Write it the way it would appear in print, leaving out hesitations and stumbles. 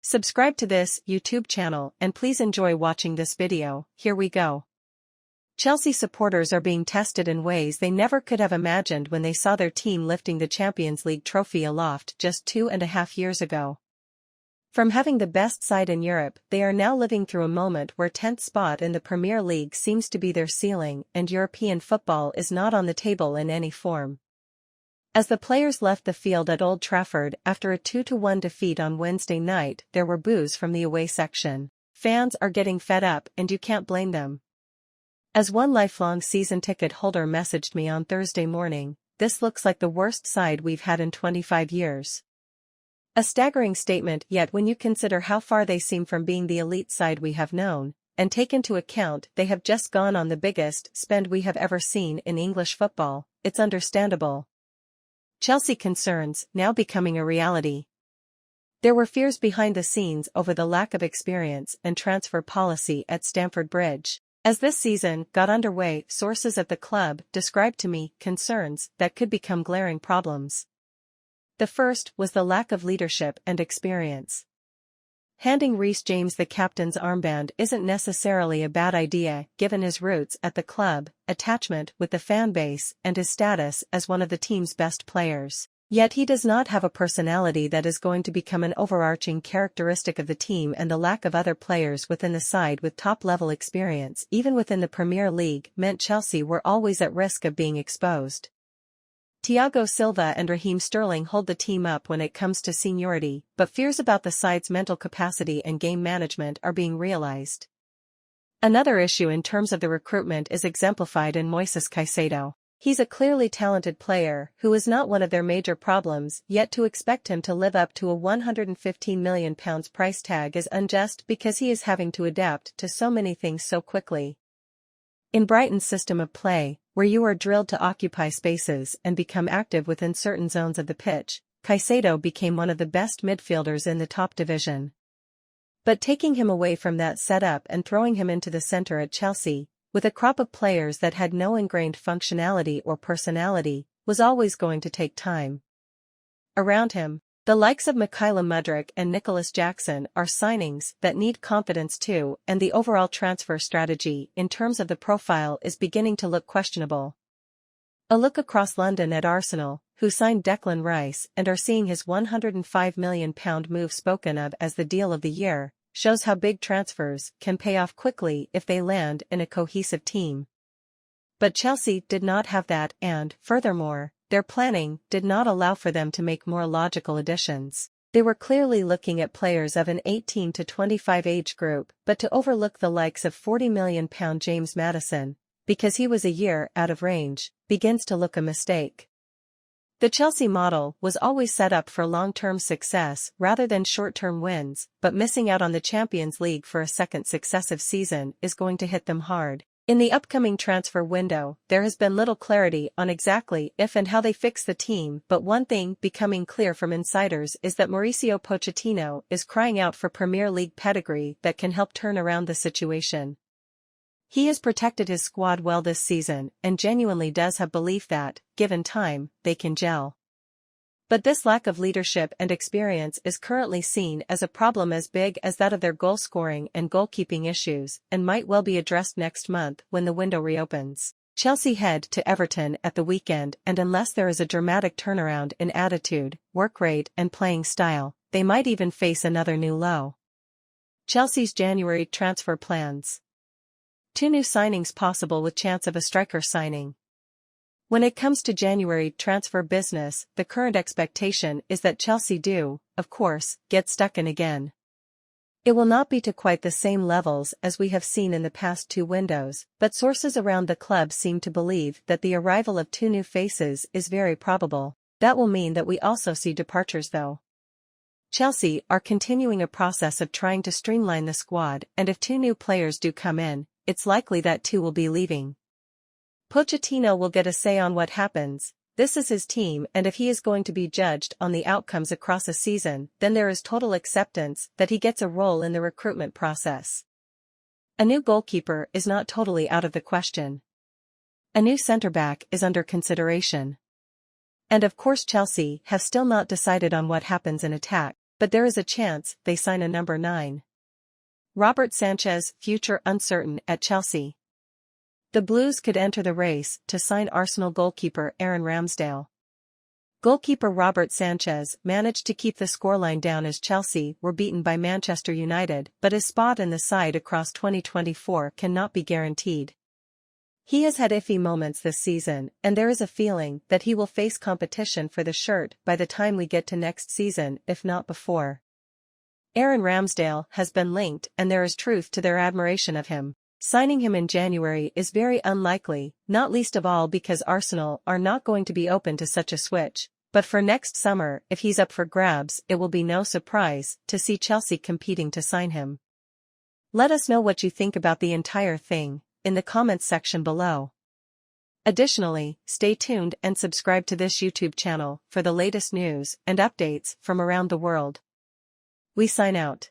Subscribe to this YouTube channel and please enjoy watching this video. Here we go. Chelsea supporters are being tested in ways they never could have imagined when they saw their team lifting the Champions League trophy aloft just 2.5 years ago. From having the best side in Europe, they are now living through a moment where 10th spot in the Premier League seems to be their ceiling and European football is not on the table in any form. As the players left the field at Old Trafford after a 2-1 defeat on Wednesday night, there were boos from the away section. Fans are getting fed up and you can't blame them. As one lifelong season ticket holder messaged me on Thursday morning, "This looks like the worst side we've had in 25 years. A staggering statement, yet when you consider how far they seem from being the elite side we have known, and take into account they have just gone on the biggest spend we have ever seen in English football, it's understandable." Chelsea concerns now becoming a reality. There were fears behind the scenes over the lack of experience and transfer policy at Stamford Bridge. As this season got underway, sources at the club described to me concerns that could become glaring problems. The first was the lack of leadership and experience. Handing Reece James the captain's armband isn't necessarily a bad idea given his roots at the club, attachment with the fan base, and his status as one of the team's best players. Yet he does not have a personality that is going to become an overarching characteristic of the team, and the lack of other players within the side with top-level experience, even within the Premier League, meant Chelsea were always at risk of being exposed. Thiago Silva and Raheem Sterling hold the team up when it comes to seniority, but fears about the side's mental capacity and game management are being realized. Another issue in terms of the recruitment is exemplified in Moises Caicedo. He's a clearly talented player who is not one of their major problems, yet to expect him to live up to a £115 million price tag is unjust because he is having to adapt to so many things so quickly. In Brighton's system of play, where you are drilled to occupy spaces and become active within certain zones of the pitch, Caicedo became one of the best midfielders in the top division. But taking him away from that setup and throwing him into the centre at Chelsea, with a crop of players that had no ingrained functionality or personality, was always going to take time. Around him, the likes of Mykhailo Mudryk and Nicholas Jackson are signings that need confidence too, and the overall transfer strategy in terms of the profile is beginning to look questionable. A look across London at Arsenal, who signed Declan Rice and are seeing his £105 million move spoken of as the deal of the year, shows how big transfers can pay off quickly if they land in a cohesive team. But Chelsea did not have that, and, furthermore, their planning did not allow for them to make more logical additions. They were clearly looking at players of an 18 to 25 age group, but to overlook the likes of £40 million James Maddison, because he was a year out of range, begins to look a mistake. The Chelsea model was always set up for long-term success rather than short-term wins, but missing out on the Champions League for a second successive season is going to hit them hard. In the upcoming transfer window, there has been little clarity on exactly if and how they fix the team, but one thing becoming clear from insiders is that Mauricio Pochettino is crying out for Premier League pedigree that can help turn around the situation. He has protected his squad well this season and genuinely does have belief that, given time, they can gel. But this lack of leadership and experience is currently seen as a problem as big as that of their goal-scoring and goalkeeping issues, and might well be addressed next month when the window reopens. Chelsea head to Everton at the weekend, and unless there is a dramatic turnaround in attitude, work rate and playing style, they might even face another new low. Chelsea's January transfer plans. 2 new signings possible with chance of a striker signing. When it comes to January transfer business, the current expectation is that Chelsea do, of course, get stuck in again. It will not be to quite the same levels as we have seen in the past 2 windows, but sources around the club seem to believe that the arrival of 2 new faces is very probable. That will mean that we also see departures though. Chelsea are continuing a process of trying to streamline the squad, and if 2 new players do come in, it's likely that 2 will be leaving. Pochettino will get a say on what happens. This is his team, and if he is going to be judged on the outcomes across a season, then there is total acceptance that he gets a role in the recruitment process. A new goalkeeper is not totally out of the question. A new centre-back is under consideration. And of course Chelsea have still not decided on what happens in attack. But there is a chance they sign a number 9. Robert Sanchez, future uncertain at Chelsea. The Blues could enter the race to sign Arsenal goalkeeper Aaron Ramsdale. Goalkeeper Robert Sanchez managed to keep the scoreline down as Chelsea were beaten by Manchester United, but his spot in the side across 2024 cannot be guaranteed. He has had iffy moments this season, and there is a feeling that he will face competition for the shirt by the time we get to next season, if not before. Aaron Ramsdale has been linked, and there is truth to their admiration of him. Signing him in January is very unlikely, not least of all because Arsenal are not going to be open to such a switch. But for next summer, if he's up for grabs, it will be no surprise to see Chelsea competing to sign him. Let us know what you think about the entire thing in the comments section below. Additionally, stay tuned and subscribe to this YouTube channel for the latest news and updates from around the world. We sign out.